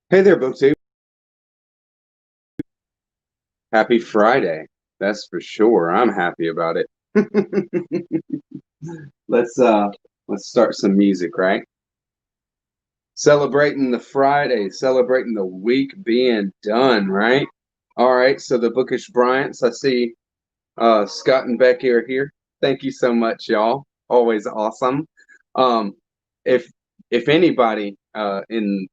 Hey there, BookTube. Happy Friday. That's for sure. I'm happy about it. Let's uh let's start some music, right? Celebrating the Friday, celebrating the week being done, right? All right, so the Bookish Bryants, I see Scott and Becky are here. Thank you so much, y'all. Always awesome. Um if if anybody in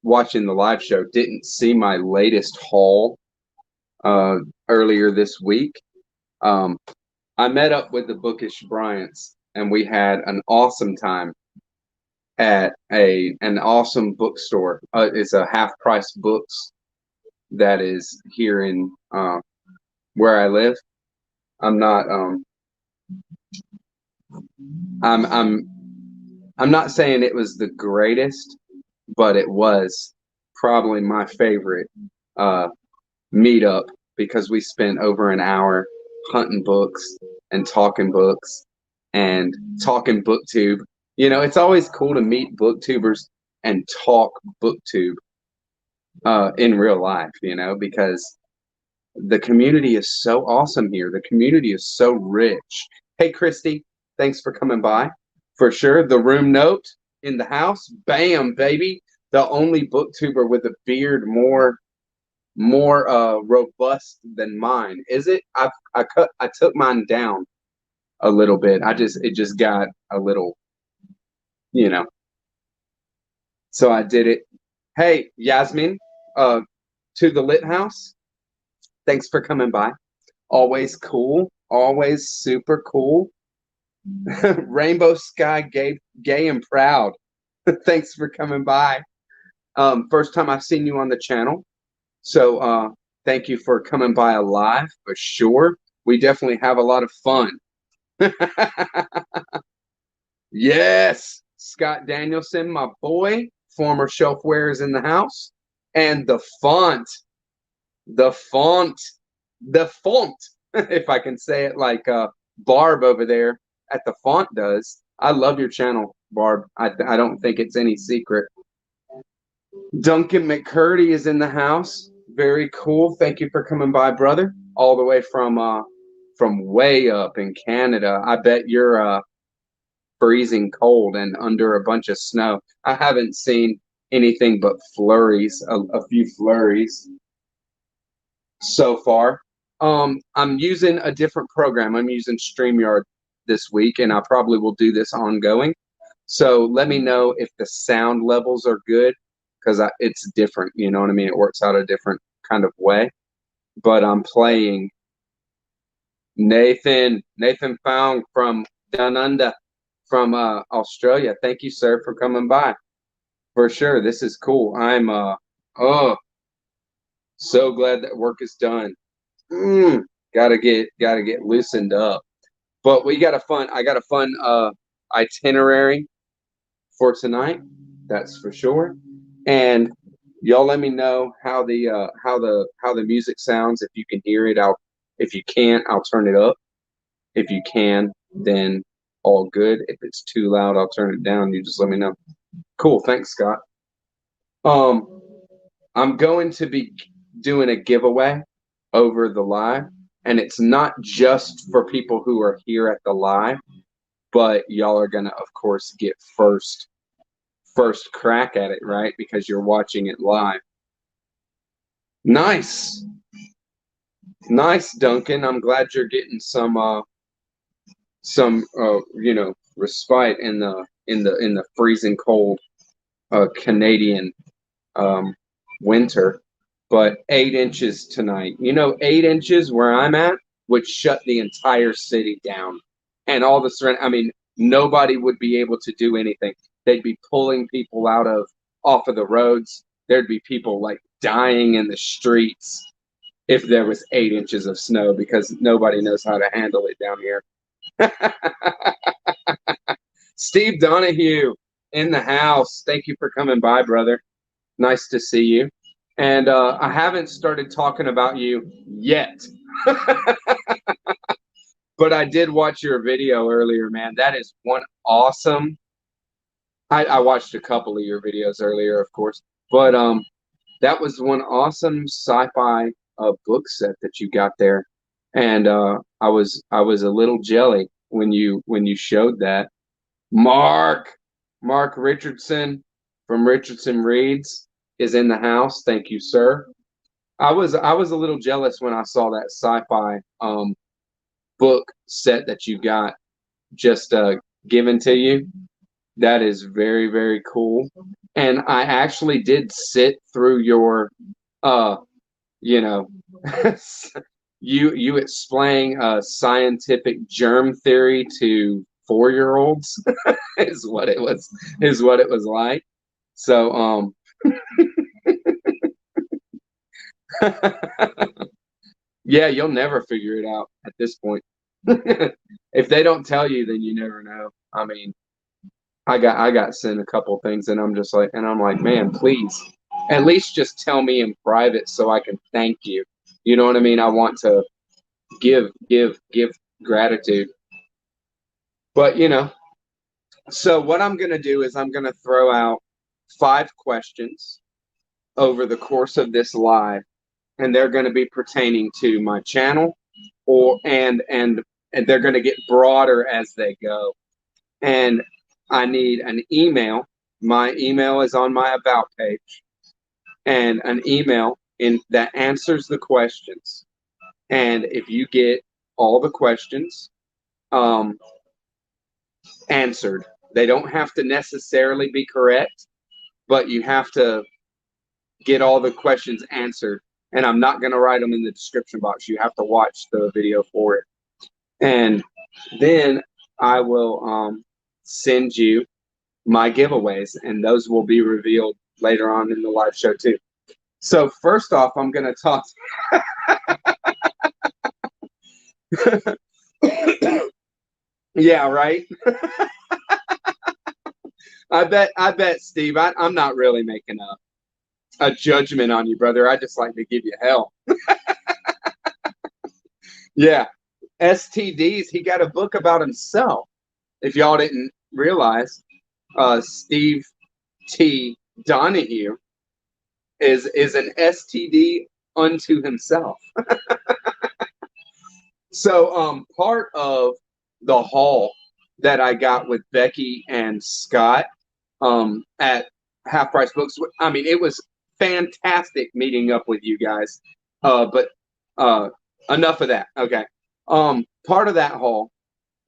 watching the live show didn't see my latest haul uh earlier this week, Um, I met up with the Bookish Bryants, and we had an awesome time at an awesome bookstore. It's a half price books that is here in where I live. I'm not I'm I'm I'm not saying it was the greatest, but it was probably my favorite uh, meetup because we spent over an hour hunting books and talking booktube. You know, it's always cool to meet booktubers and talk booktube in real life, you know, because the community is so awesome here. The community is so rich. Hey, Christy, thanks for coming by. For sure. The room note in the house. Bam, baby. The only booktuber with a beard more robust than mine. Is it? I took mine down a little bit. It just got a little, you know. So I did it. Hey, Yasmin, uh, to the Lit House. Thanks for coming by. Always cool. Always super cool. Rainbow Sky gay and proud. Thanks for coming by. First time I've seen you on the channel. So thank you for coming by live for sure. We definitely have a lot of fun. Yes, Scott Danielson, my boy, former shelfware is in the house. And the font, the font, if I can say it like Barb over there at the font does. I love your channel, Barb. I don't think it's any secret. Duncan McCurdy is in the house. Very cool. Thank you for coming by, brother. All the way from way up in Canada. I bet you're freezing cold and under a bunch of snow. I haven't seen anything but flurries, a few flurries so far. I'm using a different program. I'm using Streamyard this week, and I probably will do this ongoing. So let me know if the sound levels are good, because it's different. You know what I mean? It works out a different kind of way. But I'm playing Nathan Fong from Down Under, from Australia. Thank you, sir, for coming by. For sure, this is cool. I'm oh so glad that work is done. Gotta get loosened up. But I got a fun itinerary for tonight. That's for sure. And y'all let me know how the music sounds. If you can hear it, if you can't, I'll turn it up. If you can, then all good. If it's too loud, I'll turn it down. You just let me know. Cool. Thanks, Scott. Um, I'm going to be doing a giveaway over the live, and it's not just for people who are here at the live, but y'all are gonna, of course, get first crack at it, right? Because you're watching it live. Nice, nice, Duncan. I'm glad you're getting some respite in the freezing cold Canadian winter. But 8 inches tonight. 8 inches where I'm at would shut the entire city down, and all the surrounding. I mean, nobody would be able to do anything. They'd be pulling people off of the roads. There'd be people like dying in the streets if there was 8 inches of snow, because nobody knows how to handle it down here. Steve Donahue in the house. Thank you for coming by, brother. Nice to see you. And I haven't started talking about you yet. But I did watch your video earlier, man. That is one awesome. I watched a couple of your videos earlier, of course. But that was one awesome sci-fi book set that you got there, and I was a little jelly when you showed that. Mark Richardson from Richardson Reads is in the house. Thank you, sir. I was a little jealous when I saw that sci-fi book set that you got just given to you. That is very, very cool. And I actually did sit through your uh you know you explain scientific germ theory to 4-year-olds is what it was like. So yeah, you'll never figure it out at this point. If they don't tell you, then you never know. I mean, I got sent a couple things, and I'm like, man, please, at least just tell me in private so I can thank you. You know what I mean? I want to give gratitude. But so what I'm gonna do is I'm gonna throw out 5 questions over the course of this live, and they're going to be pertaining to my channel, or and they're going to get broader as they go. And I need an email. My email is on my about page, and an email in that answers the questions. And if you get all the questions um, answered, they don't have to necessarily be correct, but you have to get all the questions answered. And I'm not going to write them in the description box. You have to watch the video for it. And then I will send you my giveaways, and those will be revealed later on in the live show too. So first off, I'm going to talk. Yeah, right. I bet, Steve. I'm not really making a judgment on you, brother. I just like to give you hell. Yeah. STDs. He got a book about himself. If y'all didn't realize, Steve T. Donahue is an STD unto himself. So part of the haul that I got with Becky and Scott at Half Price Books, I mean, it was fantastic meeting up with you guys. But enough of that. Okay. Part of that haul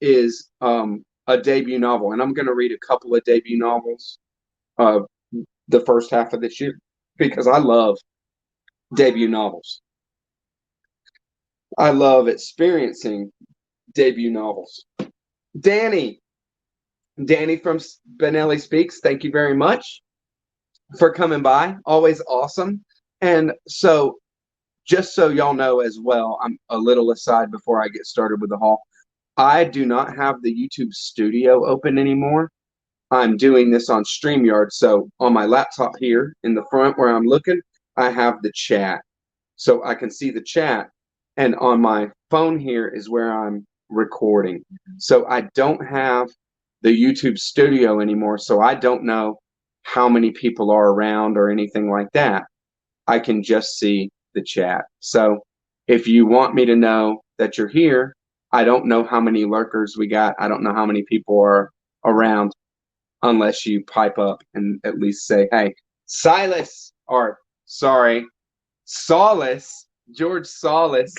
is a debut novel, and I'm going to read a couple of debut novels the first half of this year because I love debut novels. I love experiencing debut novels. Danny from Benelli Speaks, thank you very much for coming by. Always awesome. And so, just so y'all know as well, I'm a little aside before I get started with the haul. I do not have the YouTube studio open anymore. I'm doing this on Streamyard. So on my laptop here in the front where I'm looking, I have the chat. So I can see the chat. And on my phone here is where I'm recording. So I don't have the YouTube studio anymore. So I don't know how many people are around or anything like that. I can just see the chat. So if you want me to know that you're here, I don't know how many lurkers we got. I don't know how many people are around unless you pipe up and at least say, hey, Silas, or sorry, Solace, George Solace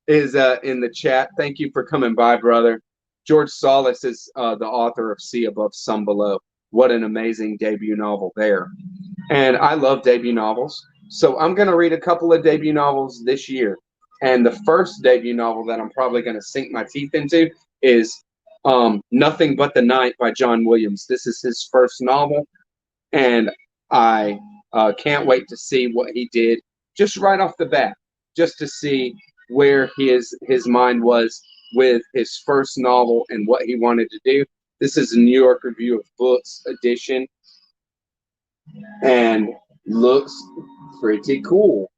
is in the chat. Thank you for coming by, brother. George Solace is the author of Sea Above, Sun Below. What an amazing debut novel there. And I love debut novels. So I'm going to read a couple of debut novels this year. And the first debut novel that I'm probably going to sink my teeth into is Nothing But the Night by John Williams. This is his first novel. And I can't wait to see what he did just right off the bat, just to see where his mind was with his first novel and what he wanted to do. This is a New York Review of Books edition and looks pretty cool.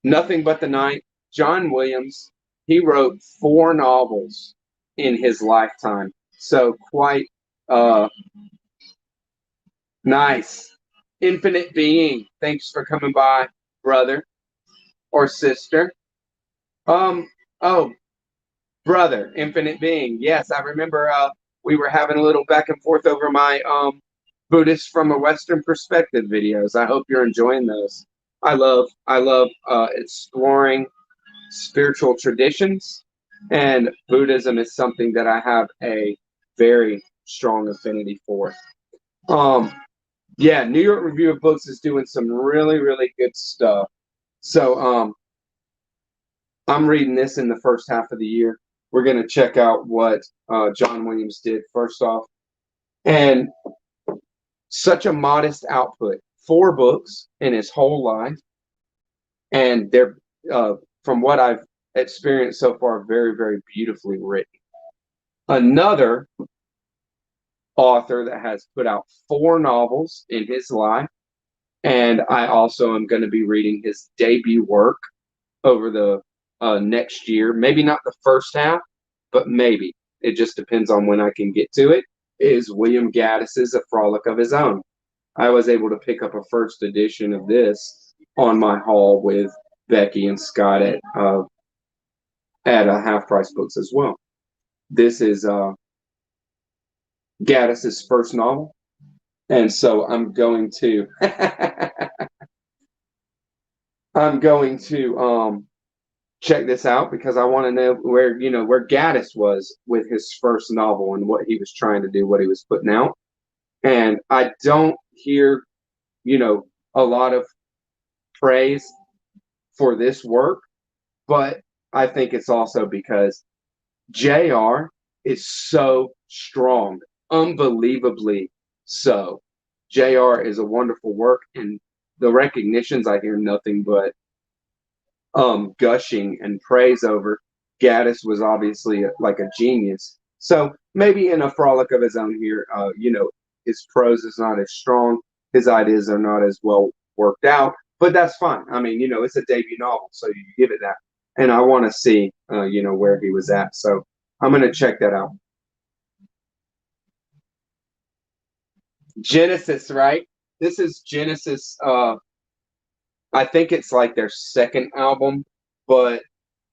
Nothing But the Night, John Williams, he wrote 4 novels in his lifetime. So quite Nice. Infinite Being. Thanks for coming by, brother or sister. Oh, brother, Infinite Being. Yes, I remember we were having a little back and forth over my Buddhist from a Western perspective videos. I hope you're enjoying those. I love exploring spiritual traditions, and Buddhism is something that I have a very strong affinity for. Yeah, New York Review of Books is doing some really, really good stuff. So I'm reading this in the first half of the year. We're going to check out what John Williams did first off. And such a modest output. 4 books in his whole life. And they're, from what I've experienced so far, very, very beautifully written. Another author that has put out 4 novels in his life. And I also am going to be reading his debut work over the next year. Maybe not the first half, but maybe. It just depends on when I can get to it. Is William Gaddis's A Frolic of His Own. I was able to pick up a first edition of this on my haul with Becky and Scott at Half Price Books as well. This is Gaddis's first novel, and so I'm going to check this out because I want to know where Gaddis was with his first novel and what he was trying to do, what he was putting out. And I don't hear, a lot of praise for this work, but I think it's also because JR is so strong, unbelievably so. JR is a wonderful work, and the recognitions I hear nothing but gushing and praise over. Gaddis was obviously like a genius. So maybe in A Frolic of His Own here, his prose is not as strong. His ideas are not as well worked out, but that's fine. I mean, it's a debut novel, so you give it that. And I want to see, where he was at. So I'm going to check that out. Genesis, right? This is Genesis. I think it's like their second album, but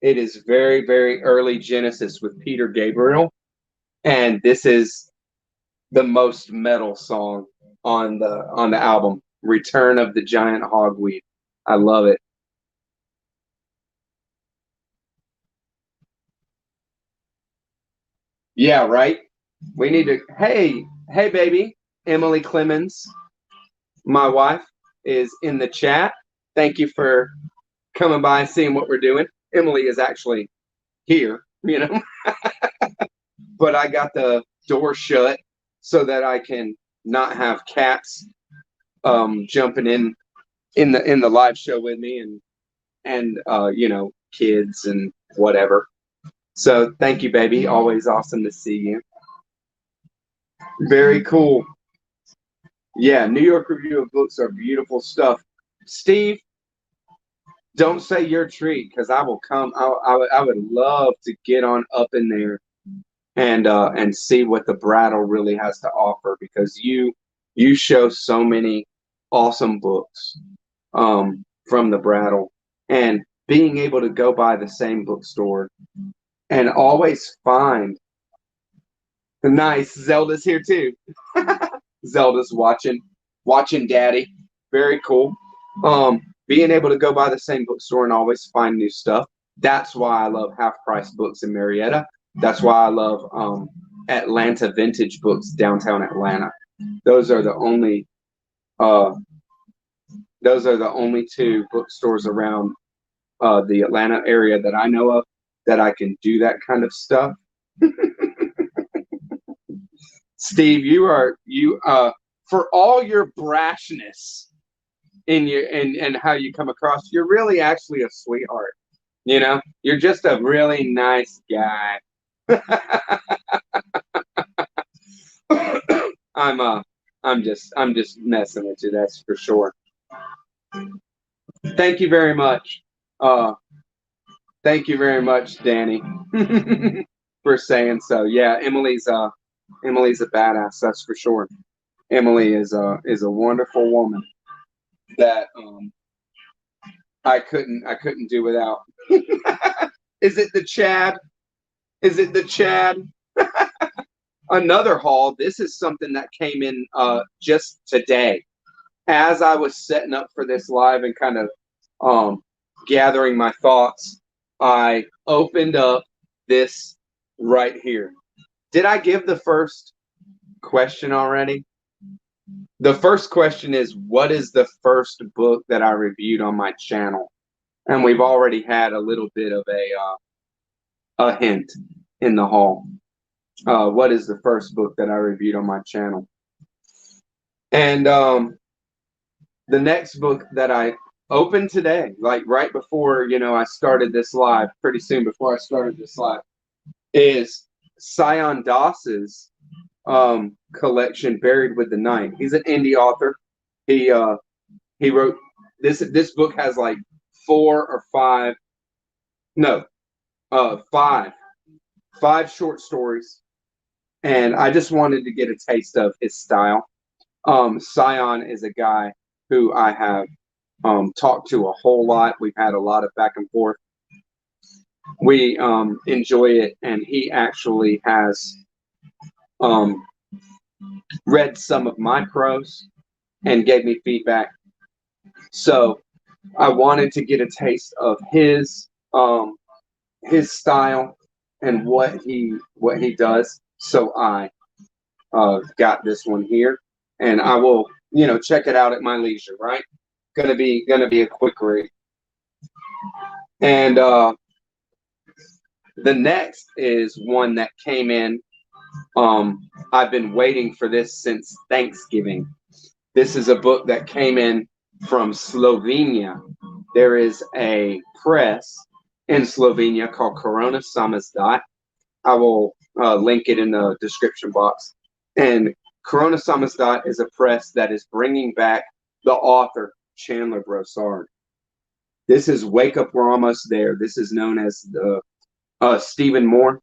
it is very, very early Genesis with Peter Gabriel. And this is the most metal song on the album, Return of the Giant Hogweed. I love it. Yeah, right? We need to, hey, baby, Emily Clemens, my wife, is in the chat. Thank you for coming by and seeing what we're doing. Emily is actually here, but I got the door shut so that I can not have cats jumping in the live show with me and kids and whatever. So thank you, baby. Always awesome to see you. Very cool. Yeah, New York Review of Books are beautiful stuff. Steve, don't say your treat because I will come. I would love to get on up in there and see what the Brattle really has to offer because you show so many awesome books from the Brattle, and being able to go by the same bookstore and always find nice. Zelda's here too. Zelda's watching Daddy. Very cool. Being able to go by the same bookstore and always find new stuff. That's why I love Half Price Books in Marietta. That's why I love Atlanta Vintage Books downtown Atlanta. Those are the only 2 bookstores around the Atlanta area that I know of that I can do that kind of stuff. Steve, you for all your brashness in your and how you come across, you're really actually a sweetheart. You're just a really nice guy. I'm just messing with you, that's for sure. Thank you very much. Thank you very much, Danny, for saying so. Yeah, Emily's a badass, that's for sure. Emily is a wonderful woman that I couldn't do without. Is it the Chad? Is it the Chad? Another haul. This is something that came in just today. As I was setting up for this live and kind of gathering my thoughts, I opened up this right here. Did I give the first question already? The first question is, what is the first book that I reviewed on my channel? And we've already had a little bit of a hint in the haul. What is the first book that I reviewed on my channel? And the next book that I opened today, like right before, I started this live, pretty soon before I started this live, is Syon Doss's collection, Buried with the Night. He's an indie author. He wrote this book has like 4 or 5, no, 5 short stories, and I just wanted to get a taste of his style. Syon is a guy who I have talked to a whole lot. We've had a lot of back and forth. We enjoy it, and he actually has read some of my prose and gave me feedback. So I wanted to get a taste of his style and what he does. So I got this one here, and I will check it out at my leisure. Right, gonna be a quick read. And the next is one that came in. I've been waiting for this since Thanksgiving. This is a book that came in from Slovenia. There is a press in Slovenia called Corona Samizdat. I will link it in the description box. And Corona Samizdat is a press that is bringing back the author Chandler Brossard. This is Wake Up, We're Almost There. This is known as the Stephen Moore,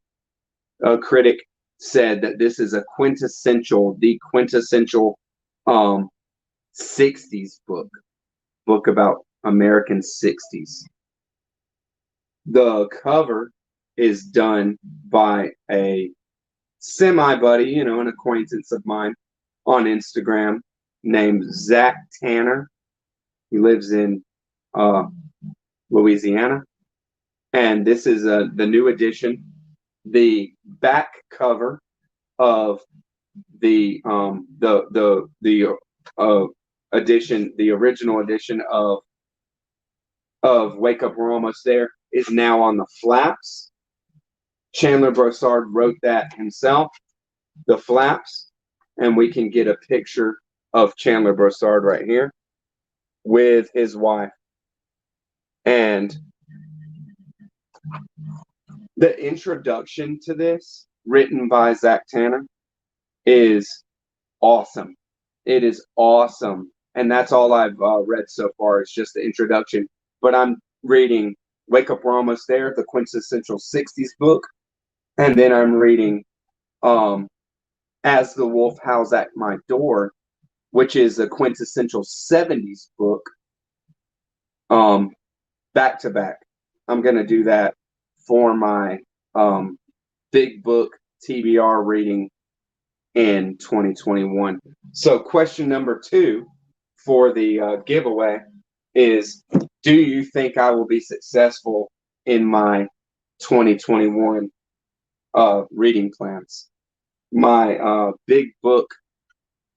a critic, said that this is the quintessential 60s book about American 60s. The cover is done by a semi-buddy, an acquaintance of mine on Instagram named Zach Tanner. He lives in Louisiana. And this is the new edition. The back cover of the edition, the original edition of Wake Up, We're Almost There, is now on the flaps. Chandler Brossard wrote that himself, the flaps, and we can get a picture of Chandler Brossard right here with his wife. And the introduction to this, written by Zach Tanner, is awesome. It is awesome. And that's all I've read so far. It's just the introduction. But I'm reading Wake Up, We're Almost There, the quintessential 60s book. And then I'm reading As the Wolf Howls at My Door, which is a quintessential 70s book, back to back. I'm going to do that for my big book TBR reading in 2021. So question number 2 for the giveaway is, do you think I will be successful in my 2021 reading plans? My big book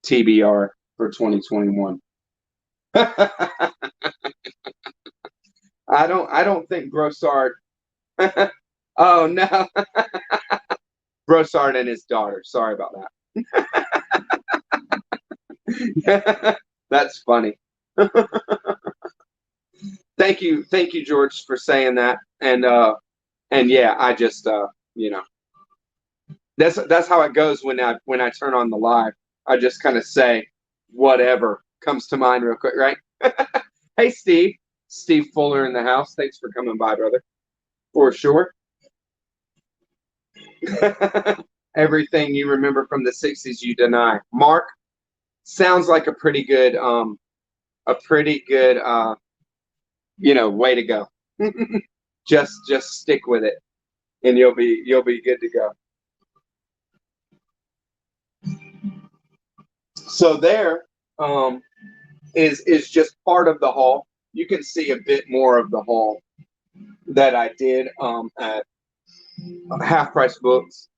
TBR for 2021. I don't think Brossard. Oh no. Brossard and his daughter. Sorry about that. That's funny. Thank you, George, for saying that. And yeah, I just that's how it goes when I turn on the live. I just kind of say whatever comes to mind real quick, right? Hey, Steve Fuller in the house. Thanks for coming by, brother. For sure. Everything you remember from the 60s, you deny. Mark, sounds like a pretty good way to go. just stick with it, and you'll be good to go. So there is just part of the haul. You can see a bit more of the haul that I did at Half Price Books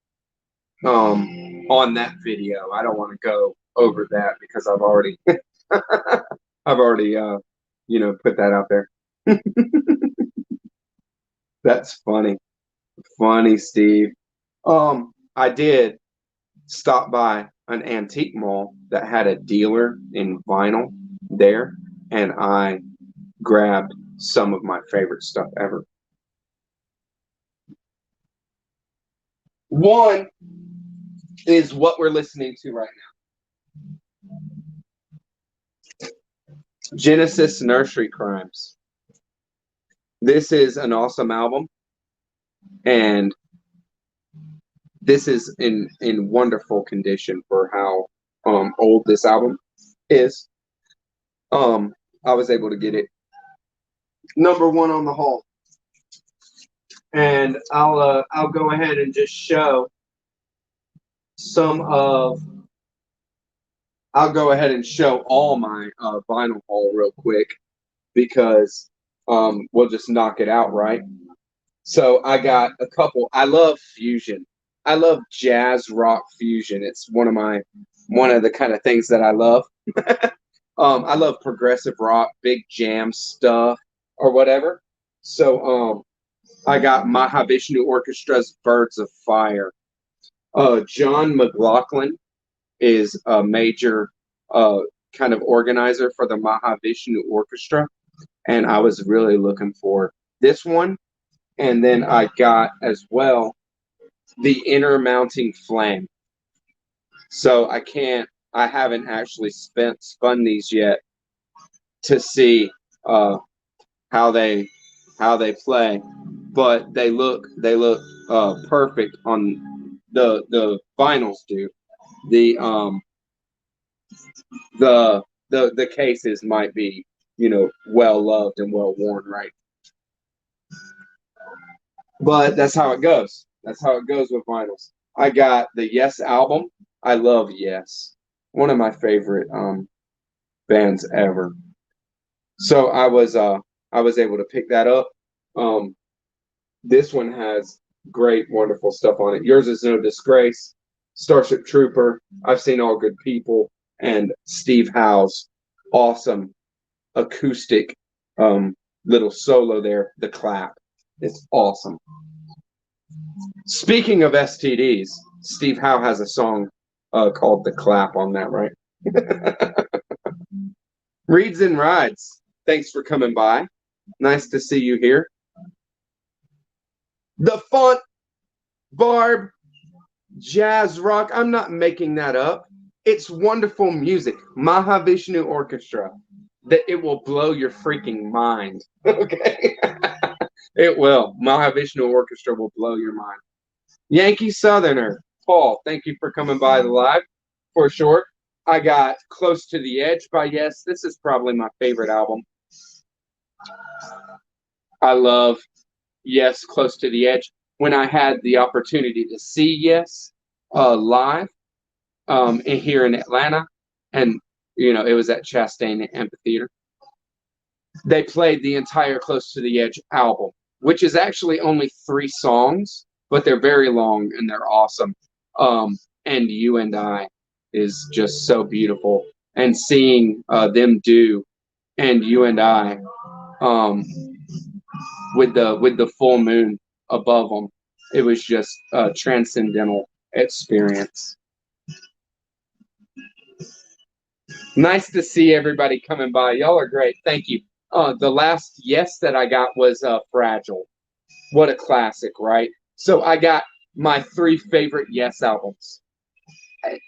on that video. I don't want to go over that because I've already put that out there. That's funny, Steve. I did stop by an antique mall that had a dealer in vinyl there, and I grabbed some of my favorite stuff ever. One is what we're listening to right now. Genesis Nursery Crymes. This is an awesome album, and this is in wonderful condition for how old this album is. I was able to get it #1 on the haul, and I'll go ahead and just show I'll go ahead and show all my vinyl haul real quick, because we'll just knock it out, right? So I got a couple. I love fusion. I love jazz rock fusion. It's one of the kind of things that I love. I love progressive rock, big jam stuff, or whatever. So I got Mahavishnu Orchestra's Birds of Fire. John McLaughlin is a major kind of organizer for the Mahavishnu Orchestra, and I was really looking for this one. And then I got as well the Inner Mounting Flame. So I haven't actually spun these yet to see how they play, but they look perfect on the vinyls. Do the cases might be well loved and well worn, right? But that's how it goes. That's how it goes with vinyls. I got the Yes album. I love Yes. One of my favorite bands ever. So I was able to pick that up. This one has great, wonderful stuff on it. Yours Is No Disgrace, Starship Trooper, I've Seen All Good People, and Steve Howe's awesome acoustic little solo there, The Clap. It's awesome. Speaking of STDs, Steve Howe has a song called The Clap on that, right? Reads and Rides, thanks for coming by. Nice to see you here. The Font Barb Jazz Rock, I'm not making that up. It's wonderful music. Mahavishnu Orchestra. That it will blow your freaking mind. Okay? It will. Mahavishnu Orchestra will blow your mind. Yankee Southerner. Paul, thank you for coming by the live. For sure. I got Close to the Edge by Yes. This is probably my favorite album. I love Yes, Close to the Edge. When I had the opportunity to see Yes live here in Atlanta, and it was at Chastain Amphitheater, they played the entire Close to the Edge album, which is actually only 3 songs, but they're very long and they're awesome. And You and I is just so beautiful, and seeing them do And You and I with the full moon above them, it was just a transcendental experience. Nice to see everybody coming by. Y'all are great. Thank you. The last Yes that I got was Fragile. What a classic, right? So I got my 3 favorite Yes albums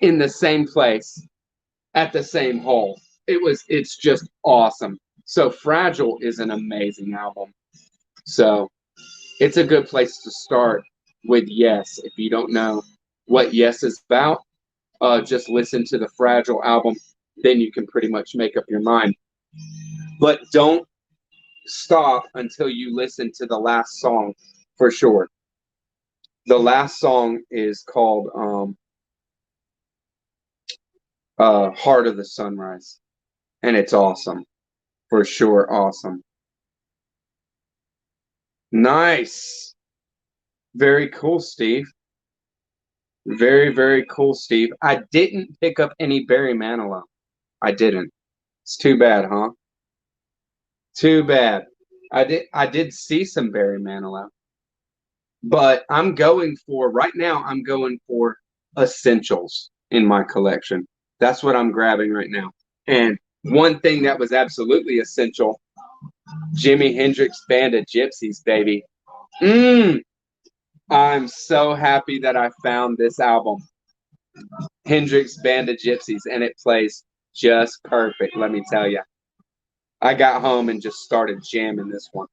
in the same place at the same hole. It's just awesome. So Fragile is an amazing album. So it's a good place to start with Yes. If you don't know what Yes is about, just listen to the Fragile album. then you can pretty much make up your mind. But don't stop until you listen to the last song for sure. The last song is called Heart of the Sunrise, and it's awesome. For sure, awesome. Nice. Very cool, Steve. Very, very cool, Steve. I didn't pick up any Barry Manilow. I didn't. It's too bad, huh? Too bad. I did see some Barry Manilow. But I'm going for, right now, I'm going for essentials in my collection. That's what I'm grabbing right now. And one thing that was absolutely essential, Jimi Hendrix Band of Gypsys, baby. I'm so happy that I found this album, Hendrix Band of Gypsys, and it plays just perfect, let me tell you. I got home and just started jamming this one.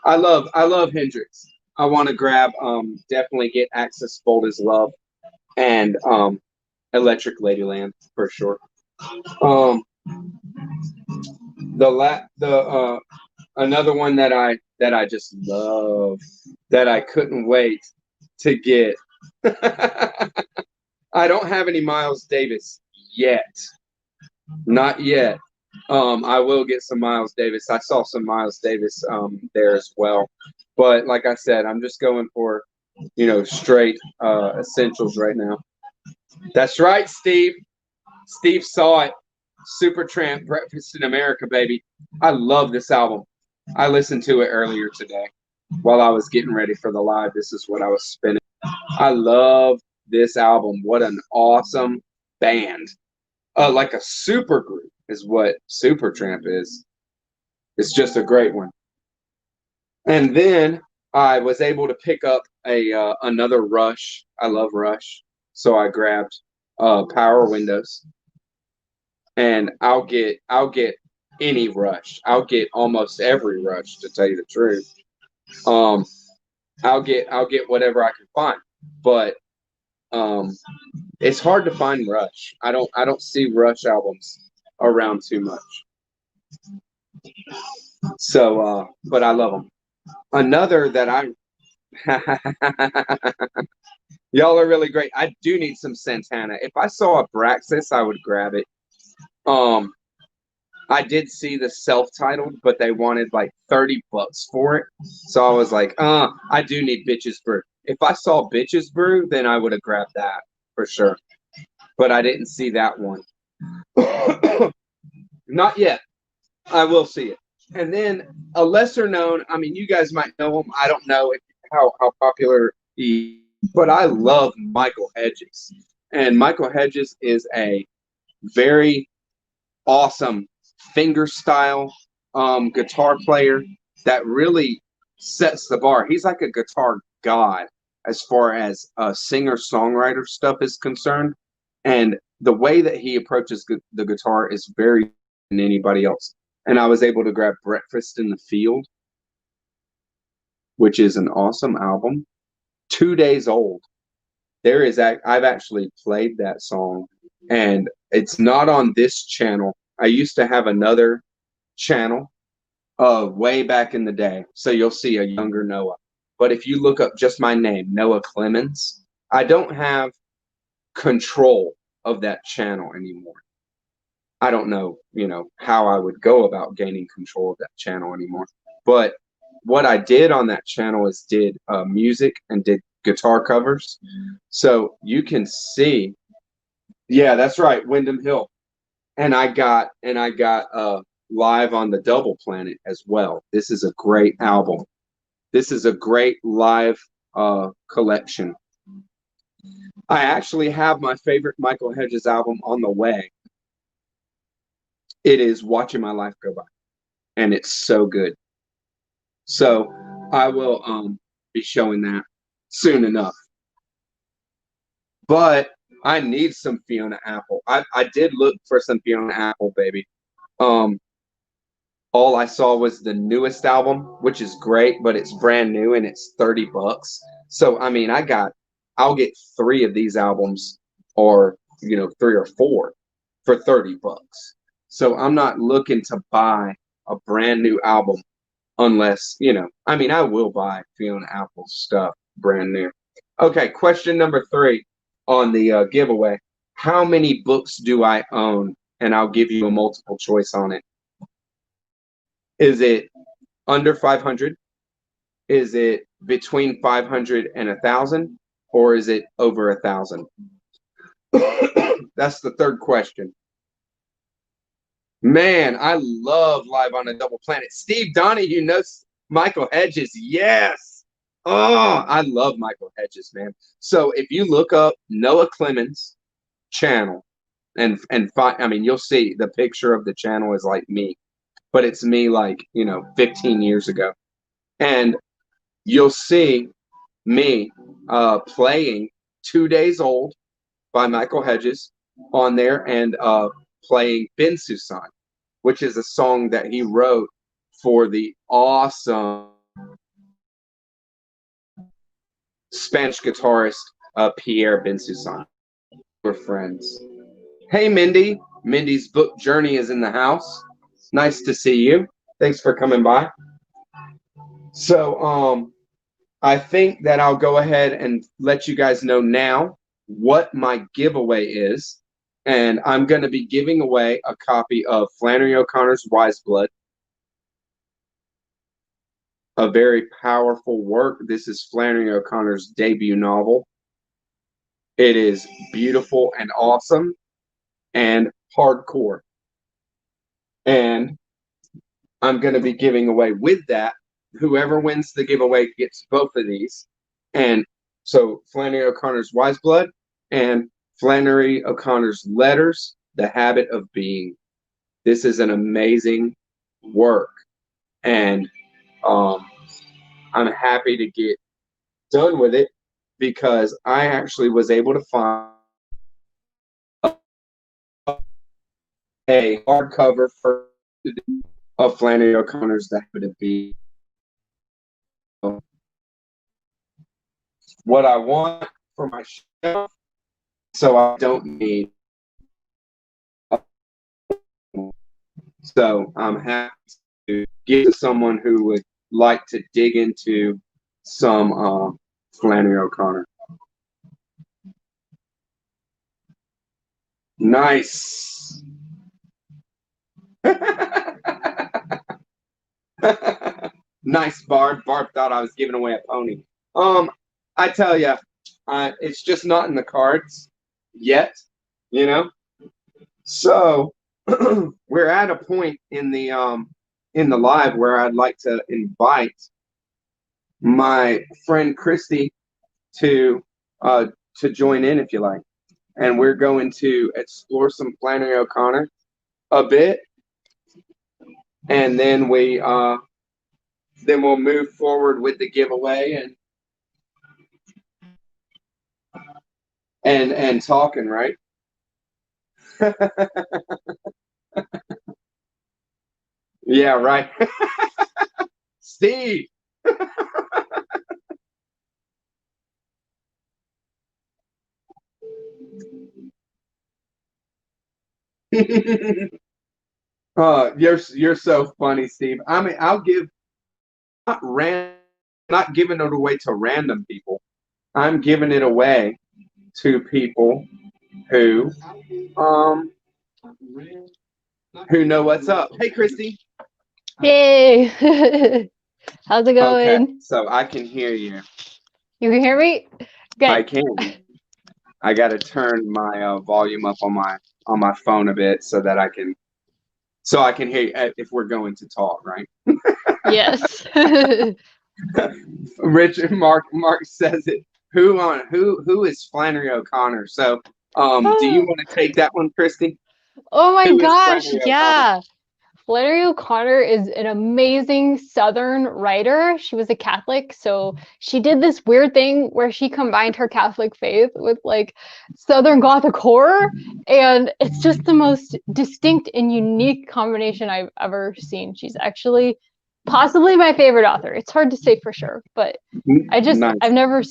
I love Hendrix. I want to grab, definitely get Access Bold as Love and Electric Ladyland for sure. Another one that I just love, that I couldn't wait to get. I don't have any Miles Davis yet. Not yet. I will get some Miles Davis. I saw some Miles Davis there as well. But like I said, I'm just going for, straight essentials right now. That's right, Steve. Steve saw it. Supertramp, Breakfast in America, baby. I love this album. I listened to it earlier today while I was getting ready for the live. This is what I was spinning. I love this album. What an awesome band. Like a super group is what Supertramp is. It's just a great one. And then I was able to pick up another Rush. I love Rush. So I grabbed Power Windows. And I'll get any Rush. I'll get almost every Rush, to tell you the truth. I'll get whatever I can find. But it's hard to find Rush. I don't see Rush albums around too much. So but I love them. Another that y'all are really great. I do need some Santana. If I saw a Braxis, I would grab it. I did see the self-titled, but they wanted like $30 for it. So I was like, I do need Bitches Brew. If I saw Bitches Brew, then I would have grabbed that for sure. But I didn't see that one. Not yet. I will see it. And then a lesser known, I mean, you guys might know him. I don't know how popular he is, but I love Michael Hedges. And Michael Hedges is a very awesome finger style guitar player that really sets the bar. He's like a guitar god as far as singer-songwriter stuff is concerned. And the way that he approaches the guitar is very different than anybody else. And I was able to grab Breakfast in the Field, which is an awesome album. 2 days old. I've actually played that song, and it's not on this channel. I used to have another channel way back in the day, so you'll see a younger Noah. But if you look up just my name, Noah Clemens, I don't have control of that channel anymore. I don't know, how I would go about gaining control of that channel anymore. But what I did on that channel is did music and did guitar covers. So you can see, yeah, that's right, Windham Hill. And I got Live on the Double Planet as well. This is a great album. This is a great live collection. I actually have my favorite Michael Hedges album on the way. It is Watching My Life Go By, and it's so good. So I will be showing that soon enough. But I need some Fiona Apple. I did look for some Fiona Apple, baby. All I saw was the newest album, which is great, but it's brand new and it's $30. So I mean, I'll get 3 of these albums, or 3 or 4. for $30. So I'm not looking to buy a brand new album unless, you know, I mean, I will buy Fiona Apple's stuff brand new. Okay, question number 3 on the giveaway. How many books do I own? And I'll give you a multiple choice on it. Is it under 500? Is it between 500 and 1,000? Or is it over 1,000? That's the third question. Man, I love Live on a Double Planet. Steve Donahue knows Michael Hedges. Yes. Oh, I love Michael Hedges, man. So if you look up Noah Clemens' channel and I mean, you'll see the picture of the channel is like me, but it's me like, you know, 15 years ago. And you'll see me playing 2 Days Old by Michael Hedges on there, and playing Ben Susan, which is a song that he wrote for the awesome Spanish guitarist Pierre Ben Susan. We're friends. Hey, Mindy. Mindy's book journey is in the house. Nice to see you. Thanks for coming by. So I think that I'll go ahead and let you guys know now what my giveaway is. And I'm going to be giving away a copy of Flannery O'Connor's Wise Blood. A very powerful work. This is Flannery O'Connor's debut novel. It is beautiful and awesome and hardcore. And I'm going to be giving away with that. Whoever wins the giveaway gets both of these. And so Flannery O'Connor's Wise Blood and Flannery O'Connor's Letters, The Habit of Being. This is an amazing work. And I'm happy to get done with it because I actually was able to find a hardcover of Flannery O'Connor's The Habit of Being. What I want for my shelf, so I don't need. So I'm happy to give to someone who would like to dig into some Flannery O'Connor. Nice. Nice, Barb. Barb thought I was giving away a pony. I tell you, it's just not in the cards yet, you know. So we're at a point in the live where I'd like to invite my friend Christy to join in if you like, and we're going to explore some Flannery O'Connor a bit, and then we'll move forward with the giveaway and talking, right? Yeah, right. Steve. You're so funny, Steve. I mean, I'll give not giving it away to random people. I'm giving it away to people who know what's up. Hey, Christy. Hey. How's it going? Okay, so I can hear you. You can hear me? Good. I can. I got to turn my volume up on my phone a bit so that I can hear you if we're going to talk, right? Yes. Richard Mark says it. Who is Flannery O'Connor? So do you want to take that one, Christy? Oh my gosh, yeah. Flannery O'Connor is an amazing Southern writer. She was a Catholic, so she did this weird thing where she combined her Catholic faith with like Southern Gothic horror, and it's just the most distinct and unique combination I've ever seen. She's actually possibly my favorite author. It's hard to say for sure, but Nice. I've never.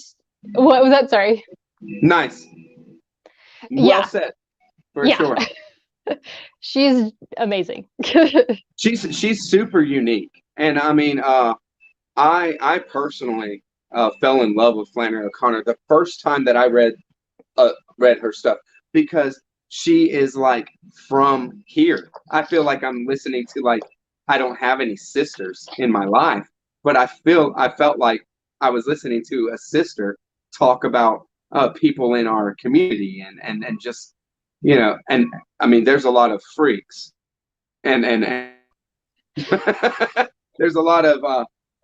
What was that? Sorry. Nice. Well said. For sure. She's amazing. She's super unique, and I mean, I personally fell in love with Flannery O'Connor the first time that I read her stuff, because she is like from here. I feel like I'm listening to, like, I don't have any sisters in my life, but I felt like I was listening to a sister talk about people in our community, and just, and I mean, there's a lot of freaks, and there's a lot of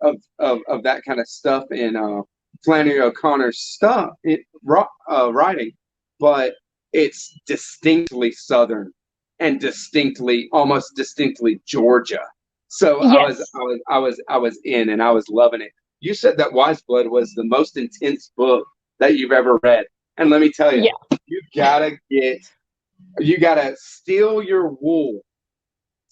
that kind of stuff in Flannery O'Connor's writing, but it's distinctly Southern and almost distinctly Georgia. So Yes. I was in, and I was loving it. You said that Wise Blood was the most intense book that you've ever read, and let me tell you, Yeah. you gotta steal your wool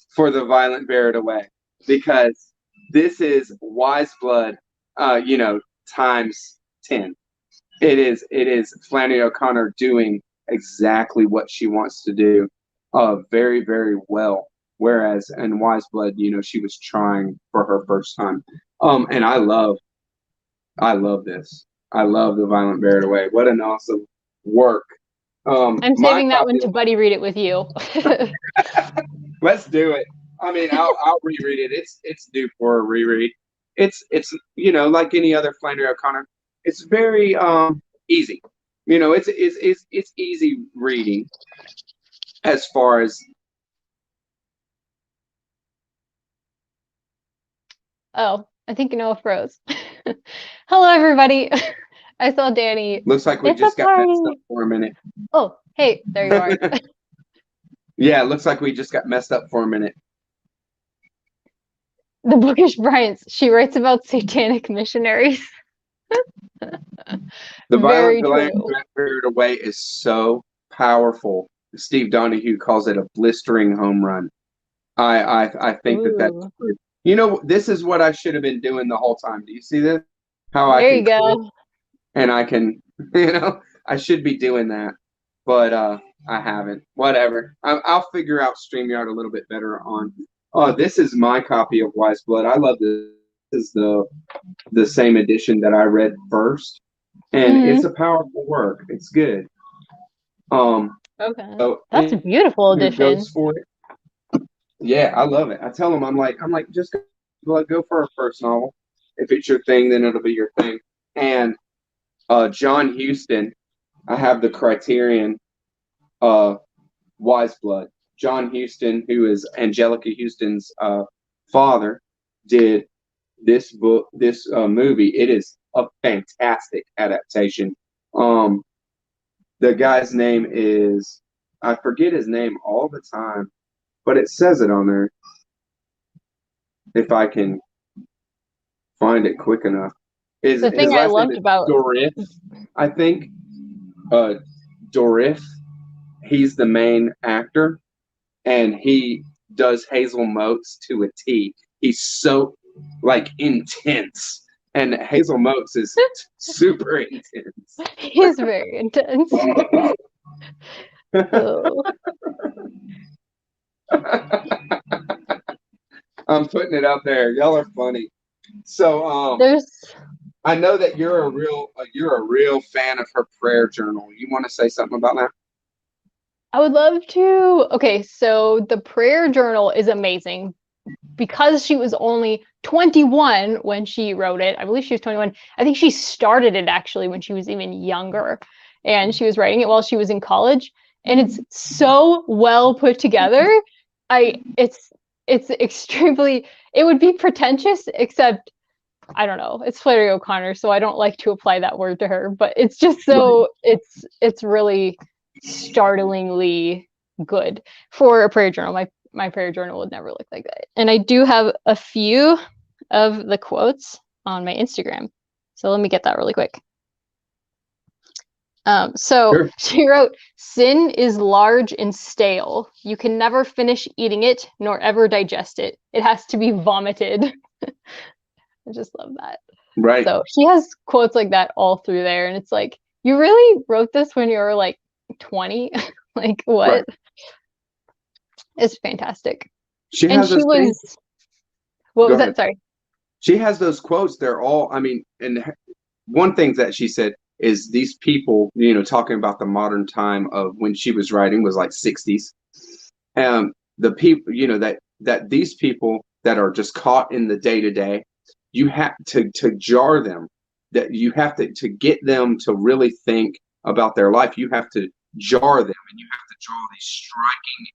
for The Violent Bear It Away, because this is Wise Blood, times 10. It is Flannery O'Connor doing exactly what she wants to do, very, very well. Whereas in Wise Blood, she was trying for her first time. And I love this. I love The Violent Bear It Away. What an awesome work. I'm saving that one to buddy read it with you. Let's do it. I mean, I'll reread it. It's due for a reread. It's like any other Flannery O'Connor. It's very easy. It's easy reading as far as. Oh, I think Noah froze. Hello, everybody. I saw Danny. Looks like we just got messed up for a minute. Oh, hey, there you are. Yeah, it looks like we just got messed up for a minute. The Bookish Bryants. She writes about satanic missionaries. The Violent Bear It Away is so powerful. Steve Donahue calls it a blistering home run. I think that's true. This is what I should have been doing the whole time. Do you see this? There you go. And I can, I should be doing that, but I haven't. Whatever. I'll figure out StreamYard a little bit better on. This is my copy of Wise Blood. I love this. This is the same edition that I read first, and it's a powerful work. It's good. Okay. So that's a beautiful edition. Goes for it. Yeah, I love it. I tell them, I'm like, just go for a first novel. If it's your thing, then it'll be your thing. And John Huston, I have the Criterion Wise Blood. John Huston, who is Angelica Houston's father, did this movie. It is a fantastic adaptation. The guy's name is, I forget his name all the time, but it says it on there. If I can find it quick enough. The thing I loved about Dorif, I think. Dorif, he's the main actor, and he does Hazel Motes to a T. He's so intense, and Hazel Motes is super intense. He's very intense. I'm putting it out there. Y'all are funny. So I know that you're a real fan of her prayer journal. You want to say something about that? I would love to. Okay, so the prayer journal is amazing because she was only 21 when she wrote it. I believe she was 21. I think she started it actually when she was even younger, and she was writing it while she was in college. And it's so well put together. It's extremely. It would be pretentious, except I don't know. It's Flannery O'Connor, so I don't like to apply that word to her. But it's just so it's really startlingly good for a prayer journal. My prayer journal would never look like that. And I do have a few of the quotes on my Instagram. So let me get that really quick. Sure. She wrote, "Sin is large and stale. You can never finish eating it, nor ever digest it. It has to be vomited." I just love that. Right. So she has quotes like that all through there. And it's like, you really wrote this when you were 20? What? Right. is fantastic. She And has she those things. was, what Go was that? ahead. Sorry. She has those quotes. They're all, I mean, and one thing that she said is these people, you know, talking about the modern time of when she was writing was like 60s. The people, you know, that these people that are just caught in the day to day, you have to jar them, that you have to get them to really think about their life. You have to jar them, and you have to draw these striking,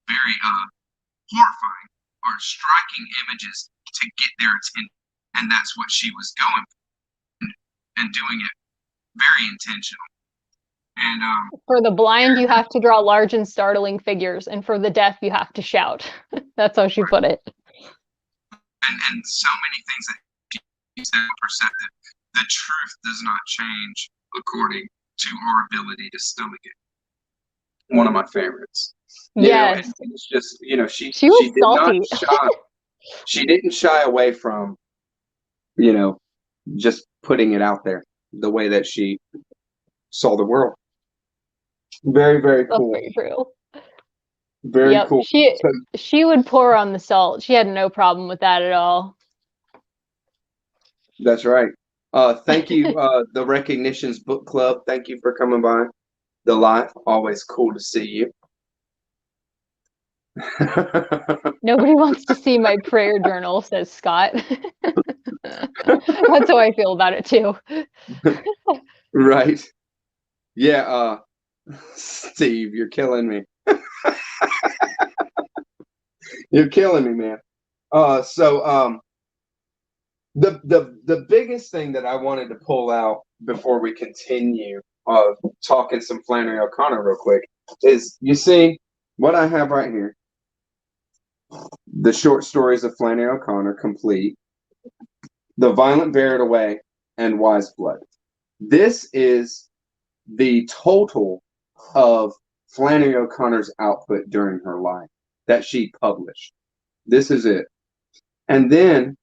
very horrifying or striking images to get their attention. And that's what she was going for, and doing it very intentional. And For the blind, you have to draw large and startling figures, and for the deaf, you have to shout. That's how she put it. And so many things that she said are perceptive. The truth does not change according to our ability to stomach it. One of my favorites. Yes. You know, and it's just, you know, she was did salty. not shy. She didn't shy away from, you know, just putting it out there the way that she saw the world. Very, very cool. That's very true. Very cool. She would pour on the salt. She had no problem with that at all. That's right. Thank you, the Recognitions Book Club. Thank you for coming by the live. Always cool to see you. Nobody wants to see my prayer journal, says Scott. That's how I feel about it too. Right. Yeah, Steve, you're killing me. You're killing me, man. The biggest thing that I wanted to pull out before we continue talking some Flannery O'Connor real quick is, you see what I have right here. The short stories of Flannery O'Connor, complete. The Violent Bear It Away, and Wise Blood. This is the total of Flannery O'Connor's output during her life that she published. This is it. And then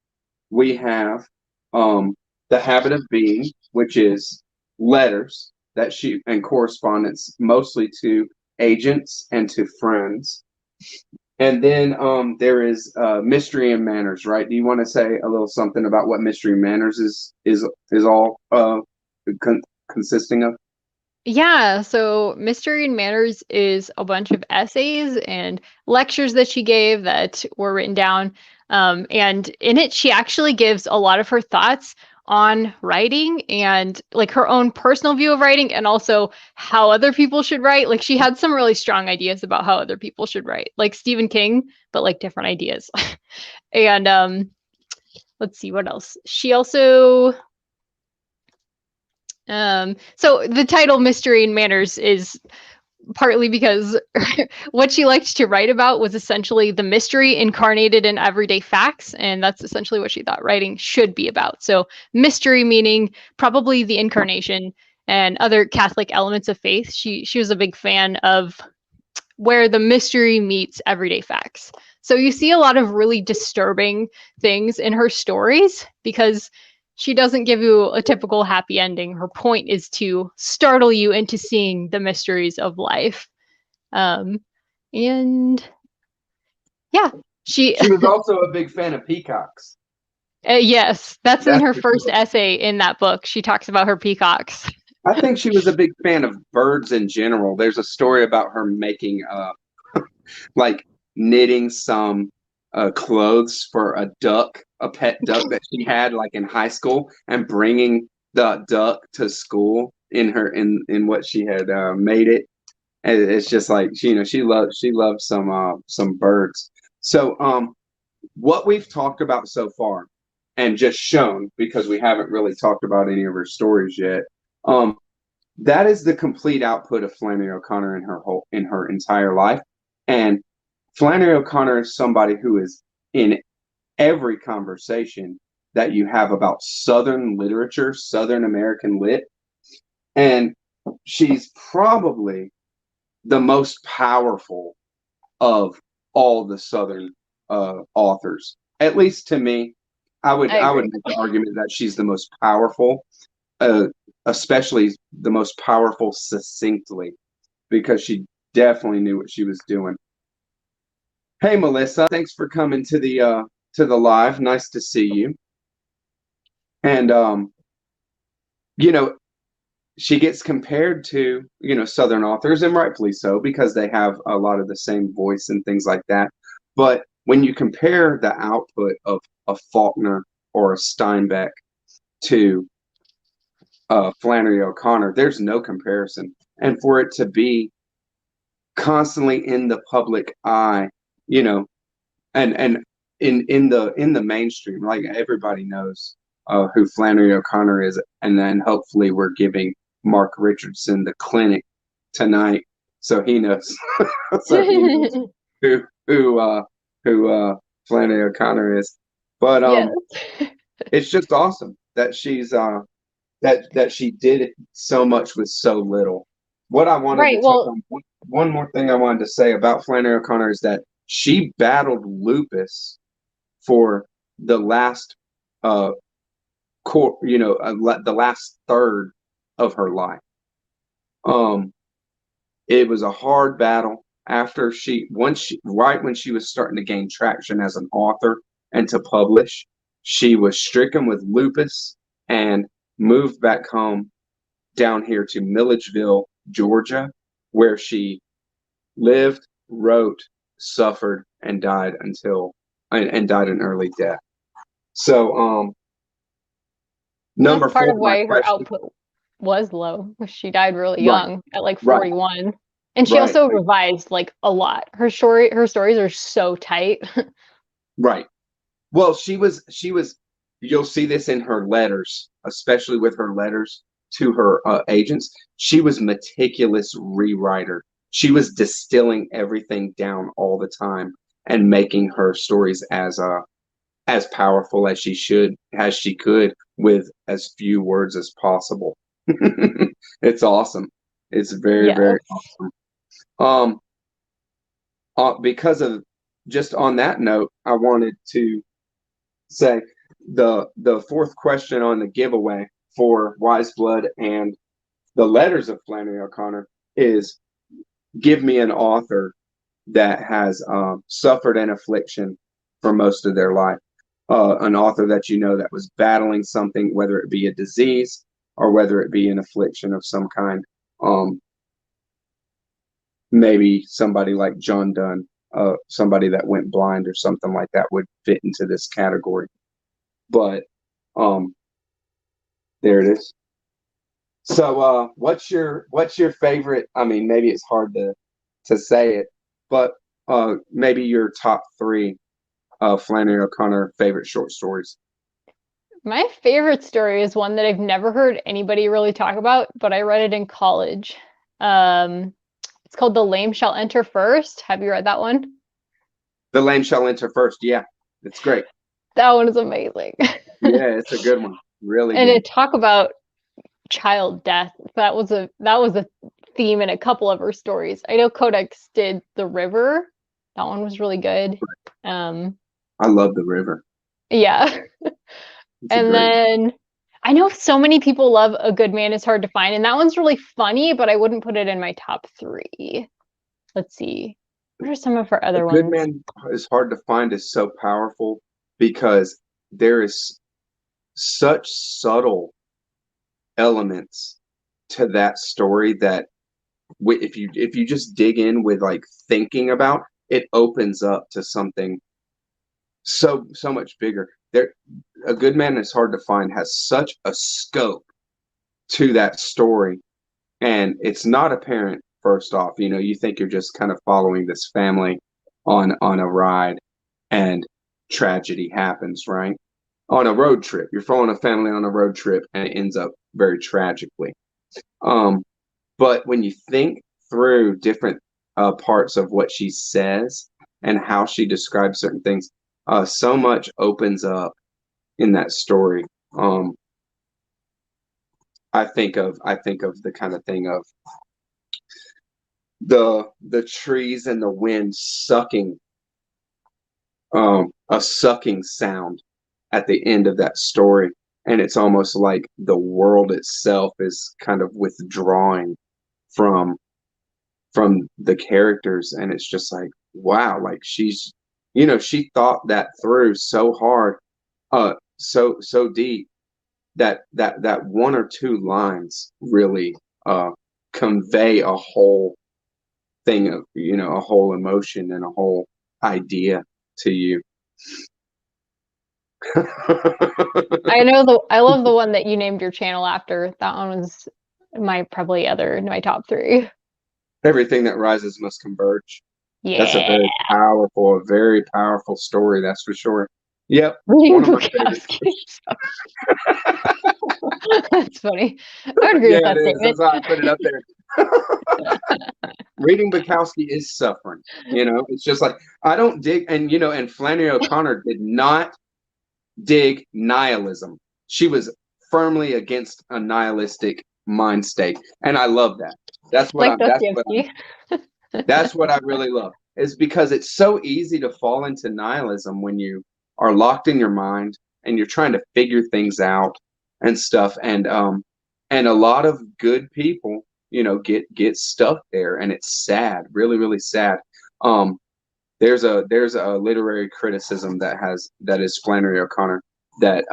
we have The Habit of Being, which is letters that she, and correspondence, mostly to agents and to friends. And then there is Mystery and Manners, right? Do you want to say a little something about what Mystery and Manners is all consisting of? Yeah, so Mystery and Manners is a bunch of essays and lectures that she gave that were written down. And in it, she actually gives a lot of her thoughts on writing and like her own personal view of writing, and also how other people should write. Like she had some really strong ideas about how other people should write, like Stephen King, but like different ideas. And let's see what else. She also so the title Mystery and Manners is partly because what she liked to write about was essentially the mystery incarnated in everyday facts, and that's essentially what she thought writing should be about. So mystery meaning probably the incarnation and other Catholic elements of faith. She was a big fan of where the mystery meets everyday facts. So you see a lot of really disturbing things in her stories because she doesn't give you a typical happy ending. Her point is to startle you into seeing the mysteries of life. And yeah, she was also a big fan of peacocks. Yes, that's in her first essay in that book. She talks about her peacocks. I think she was a big fan of birds in general. There's a story about her making like knitting some clothes for a duck, a pet duck that she had like in high school, and bringing the duck to school in what she had made it. And it's just like she loved some birds. So what we've talked about so far and just shown, because we haven't really talked about any of her stories yet, that is the complete output of Flannery O'Connor in her entire life. And Flannery O'Connor is somebody who is in every conversation that you have about Southern literature, Southern American lit. And she's probably the most powerful of all the Southern authors. At least to me, I would make the argument that she's the most powerful, especially the most powerful succinctly, because she definitely knew what she was doing. Hey, Melissa, thanks for coming to the live. Nice to see you. And you know, she gets compared to, Southern authors, and rightfully so, because they have a lot of the same voice and things like that. But when you compare the output of a Faulkner or a Steinbeck to Flannery O'Connor, there's no comparison. And for it to be constantly in the public eye, you know, and in the mainstream, like everybody knows who Flannery O'Connor is, and then hopefully we're giving Mark Richardson the clinic tonight, so he knows, so he knows who who uh, who Flannery O'Connor is. But Yes. it's just awesome that that she did so much with so little. What I wanted to Right. touch Well, on, one more thing I wanted to say about Flannery O'Connor is that she battled lupus for the last the last third of her life. It was a hard battle after right when she was starting to gain traction as an author and to publish, she was stricken with lupus and moved back home down here to Milledgeville, Georgia, where she lived, wrote, suffered, and died and died an early death. So, number that's part four, of my why her question. output was low. She died really Right, young at like right, 41. And she right, also revised like a lot. Her stories are so tight. right. Well, she was. You'll see this in her letters, especially with her letters to her agents. She was meticulous rewriter. She was distilling everything down all the time and making her stories as powerful as she could with as few words as possible. It's awesome. It's very, Yes. very awesome. Um, because of just on that note, I wanted to say the fourth question on the giveaway for Wise Blood and the letters of Flannery O'Connor is, give me an author that has suffered an affliction for most of their life. An author that that was battling something, whether it be a disease or whether it be an affliction of some kind. Um, Maybe somebody like John Donne, somebody that went blind or something like that would fit into this category. But um, there it is. So, what's your favorite? I mean, maybe it's hard to say it, but maybe your top three Flannery O'Connor favorite short stories. My favorite story is one that I've never heard anybody really talk about, but I read it in college. It's called The Lame Shall Enter First. Have you read that one? The Lame Shall Enter First. Yeah, it's great. That one is amazing. Yeah, it's a good one. Really And good. it talk about child death. That was a theme in a couple of her stories. I know Codex did The River. That one was really good. I love The River. Yeah. It's a And great one. then I know so many people love A Good Man Is Hard to Find, and that one's really funny, but I wouldn't put it in my top three. Let's see. What are some of her A other Good ones? Man is Hard to Find is so powerful because there is such subtle elements to that story that if you just dig in with like thinking about it, opens up to something so much bigger. There, A Good Man Is Hard to Find has such a scope to that story, and it's not apparent first off. You think you're just kind of following this family on a ride, and tragedy happens, right? On a road trip, you're following a family on a road trip, and it ends up very tragically. Um, but when you think through different parts of what she says and how she describes certain things, so much opens up in that story. Um, I think of the kind of thing of the trees and the wind sucking, a sucking sound at the end of that story, and it's almost like the world itself is kind of withdrawing from from the characters, and it's just like, wow, like she's, she thought that through so hard, so deep that one or two lines really convey a whole thing of, a whole emotion and a whole idea to you. I love the one that you named your channel after. That one was my top 3. Everything that rises must converge. Yeah. That's a very powerful story, that's for sure. Yep. Reading One of my favorites. That's funny. I would agree with that statement. That's why I put it up there. Reading Bukowski is suffering. It's just like, I don't dig, and Flannery O'Connor did not dig nihilism. She was firmly against a nihilistic mind state, and I love that. That's what that's what I really love. Is because it's so easy to fall into nihilism when you are locked in your mind and you're trying to figure things out and stuff, and a lot of good people, get stuck there, and it's sad, really, really sad. There's a literary criticism that is Flannery O'Connor that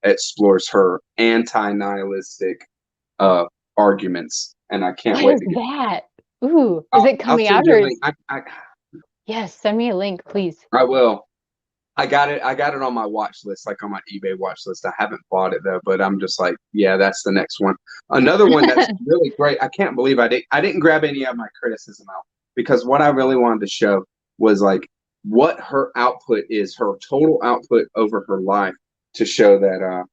explores her anti-nihilistic arguments, and I can't wait to get that. Ooh, is it coming out? Or yes, send me a link, please. I will. I got it on my watch list, like on my eBay watch list. I haven't bought it though, but I'm just like, yeah, that's the next one. Another one that's really great. I can't believe I didn't grab any of my criticism out, because what I really wanted to show was like what her output is, her total output over her life, to show that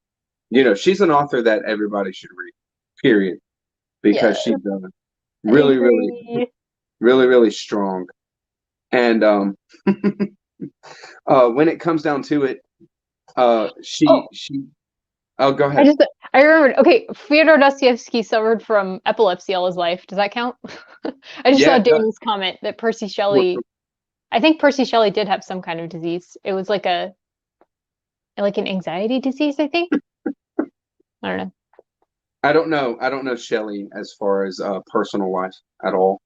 she's an author that everybody should read, period, because she's really, really, really, really strong. And when it comes down to it, go ahead. I remembered. Okay, Fyodor Dostoevsky suffered from epilepsy all his life. Does that count? I just saw Danny's comment that Percy Shelley. I think Percy Shelley did have some kind of disease. It was like an anxiety disease, I think. I don't know. I don't know Shelley as far as personal life at all.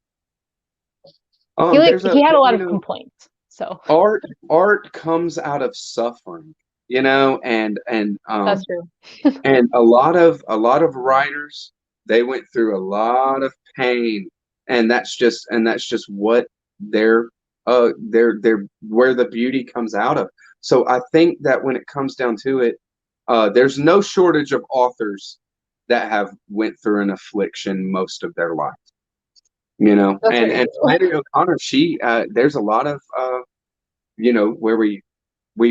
He had a lot of complaints. So art comes out of suffering, and that's true. And a lot of writers, they went through a lot of pain, and that's just what they're where the beauty comes out of. So I think that when it comes down to it, there's no shortage of authors that have went through an affliction most of their life, and Flannery O'Connor, there's a lot of where we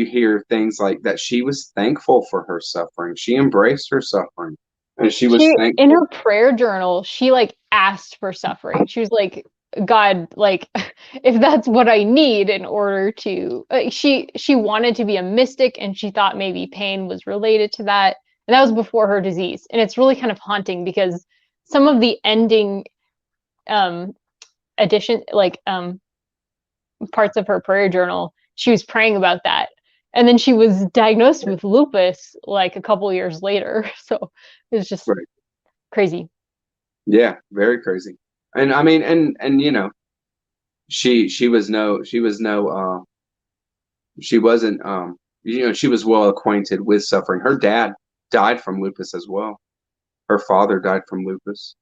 hear things like that. She was thankful for her suffering. She embraced her suffering, and she was thankful. In her prayer journal, she asked for suffering. She was like, God, if that's what I need in order to, she wanted to be a mystic, and she thought maybe pain was related to that. And that was before her disease. And it's really kind of haunting, because some of the ending parts of her prayer journal, she was praying about that. And then she was diagnosed with lupus a couple of years later. So it was just crazy. Yeah, very crazy. And I mean, and she wasn't she was well acquainted with suffering. Her dad died from lupus as well. Her father died from lupus.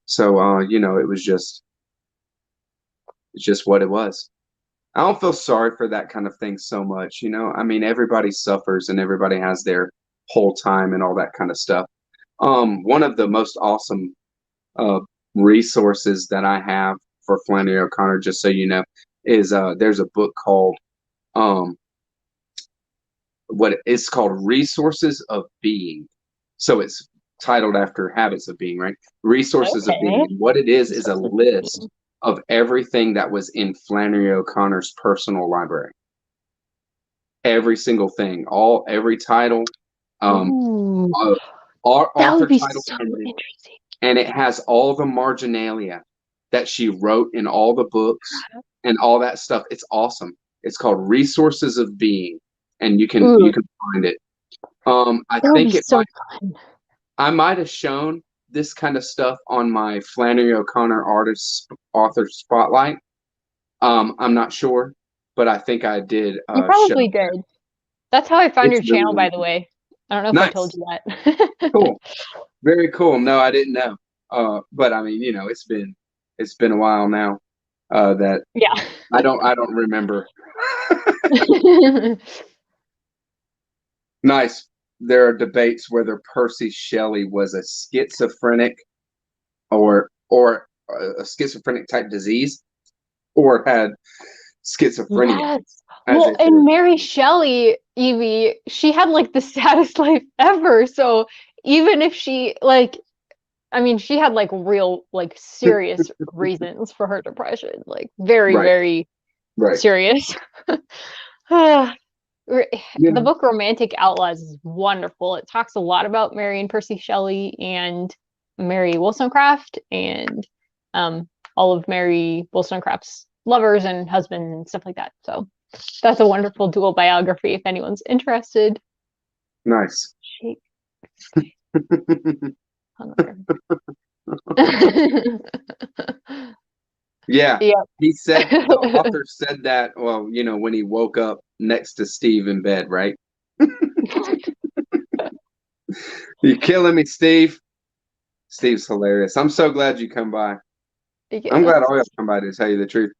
So it's just what it was. I don't feel sorry for that kind of thing so much, I mean, everybody suffers and everybody has their whole time and all that kind of stuff. One of the most awesome resources that I have for Flannery O'Connor, just so you know, is there's a book called what it's called Resources of Being. So it's titled after Habits of Being, right? Resources of Being. And what it is a list of everything that was in Flannery O'Connor's personal library. Every single thing, every title, author title, so interesting. And it has all the marginalia that she wrote in all the books and all that stuff. It's awesome. It's called Resources of Being, and you can find it. I think it's so fun. I might have shown this kind of stuff on my Flannery O'Connor author spotlight, I'm not sure, but I think I did. You probably did. That's how I found your Really, channel, by really the cool. way. I don't know if I told Nice. you that. Cool. Very cool. No, I didn't know. But I mean, it's been a while now. That Yeah. I don't remember. Nice. There are debates whether Percy Shelley was a schizophrenic or a schizophrenic type disease, or had schizophrenia Yes. as Well, a and therapy. Mary Shelley, Evie, she had like the saddest life ever. So even if she I mean, she had like real, like serious reasons for her depression, like very, Right, very right. serious. The You know, book Romantic Outlaws is wonderful. It talks a lot about Mary and Percy Shelley and Mary Wollstonecraft and all of Mary Wollstonecraft's lovers and husbands and stuff like that. So that's a wonderful dual biography if anyone's interested. nice. Shake. Yeah, Yeah. he said the author said that. Well, when he woke up next to Steve in bed, right? You're killing me, Steve. Steve's hilarious. I'm so glad you come by. I'm Yes. glad all y'all come by, to tell you the truth.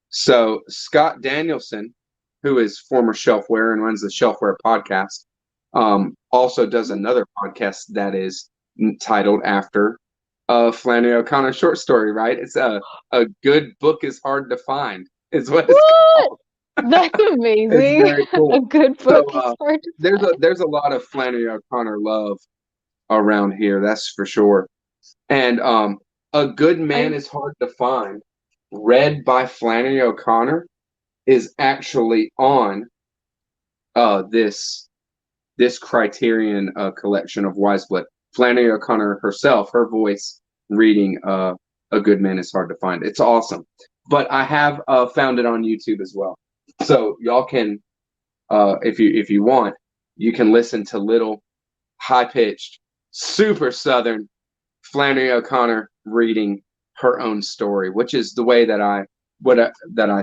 So Scott Danielson, who is former shelfware and runs the Shelfware podcast, also does another podcast that is titled after Flannery O'Connor short story, right? It's a good book is hard to find, is what it's called. That's It's amazing. very cool. A good book So is hard to there's a lot of Flannery O'Connor love around here, that's for sure. And A Good Man is Hard to Find, read by Flannery O'Connor, is actually on this Criterion collection of Wiseblood. Flannery O'Connor herself, her voice reading A Good Man is Hard to Find. It's awesome. But I have found it on YouTube as well. So y'all can, if you want, you can listen to little high-pitched, super Southern Flannery O'Connor reading her own story, which is the way that I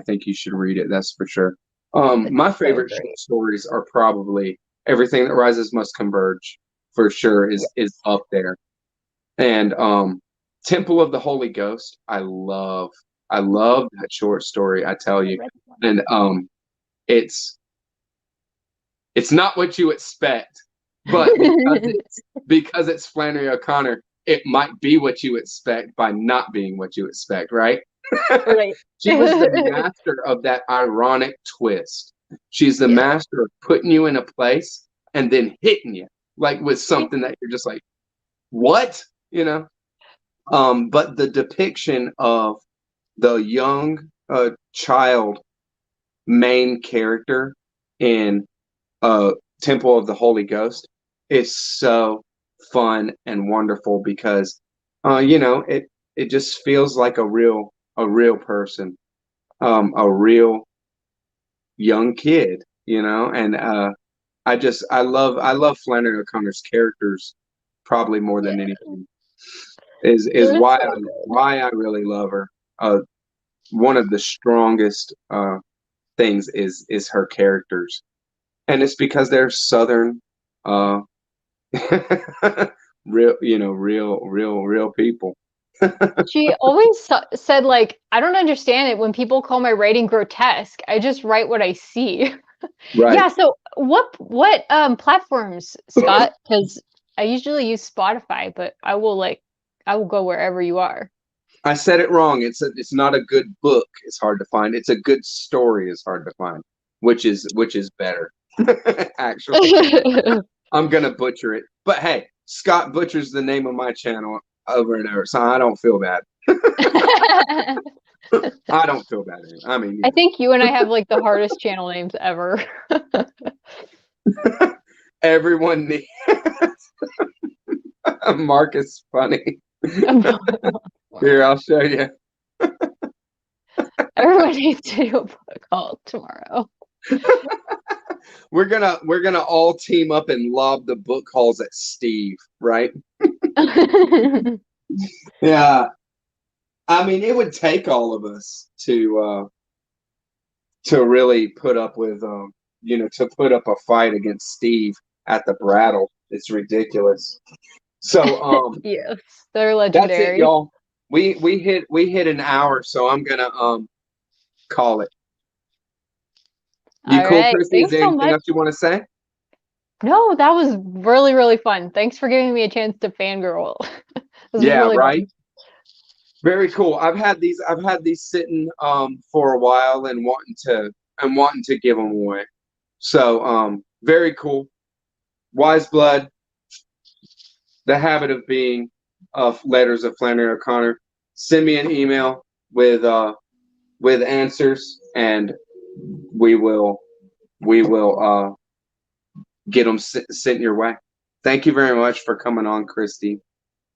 think you should read it. That's for sure. My favorite short stories are probably Everything That Rises Must Converge, for sure, is up there. And Temple of the Holy Ghost, I love that short story, I tell you. And it's not what you expect, but because it's Flannery O'Connor, it might be what you expect by not being what you expect, right? Right. She was the master of that ironic twist. She's the master of putting you in a place and then hitting you like with something that you're just like, what? But the depiction of the young child main character in Temple of the Holy Ghost is so fun and wonderful because it just feels like a real person, a real young kid, and I love Flannery O'Connor's characters probably more than anything. Is why I really love her. One of the strongest things is her characters, and it's because they're Southern, real people. She always said, like, I don't understand it when people call my writing grotesque. I just write what I see. Right. Yeah. So what platforms, Scott? Because I usually use Spotify, but I will go wherever you are. I said it wrong. It's not a good book. It's hard to find. It's a good story. Is hard to find, which is better. Actually, I'm gonna butcher it, but hey, Scott butchers the name of my channel over and over, so I don't feel bad. I don't feel bad. I mean, I think you and I have like the hardest channel names ever. Everyone needs. Mark is funny. Here, I'll show you. Everyone needs to do a book haul tomorrow. We're gonna all team up and lob the book hauls at Steve, right? Yeah. I mean, it would take all of us to really put up with, to put up a fight against Steve at the Brattle. It's ridiculous. So, Yes, they're that's it, legendary. y'all. We hit an hour, so I'm gonna call it. You All cool, right. Chrissy? Is Thanks there so anything much. else you want to say? No, that was really, really fun. Thanks for giving me a chance to fangirl. This was Yeah, really right. fun. Very cool. I've had these sitting for a while and wanting to give them away. So very cool. Wise Blood, The Habit of Being, of Letters of Flannery O'Connor. Send me an email with answers, and we will get them sent your way. Thank you very much for coming on, Christy.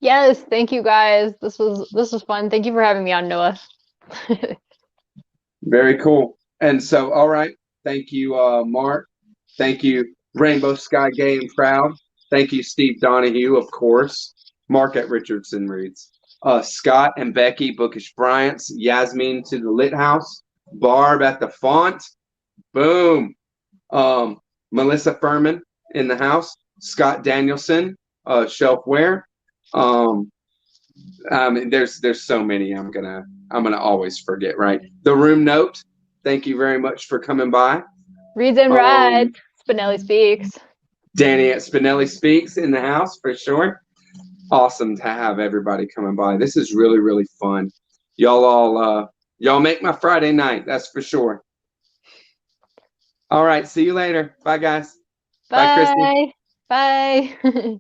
Yes, thank you guys. This was fun. Thank you for having me on, Noah. Very cool. And so, all right. Thank you, Mark. Thank you, Rainbow Sky Gay and Proud. Thank you, Steve Donahue, of course. Mark at Richardson reads. Scott and Becky, Bookish Bryants. Yasmin to the Lit House. Barb at the Font. Boom. Melissa Furman in the house. Scott Danielson, Shelfware. Um, there's so many I'm gonna always forget, right? The Room Note. Thank you very much for coming by. Reads and Um, rides. Spinelli speaks. Danny at Spinelli Speaks in the house for sure. Awesome to have everybody coming by. This is really, really fun. Y'all make my Friday night, that's for sure. All right, see you later. Bye guys. Bye, Christy. Bye. Bye.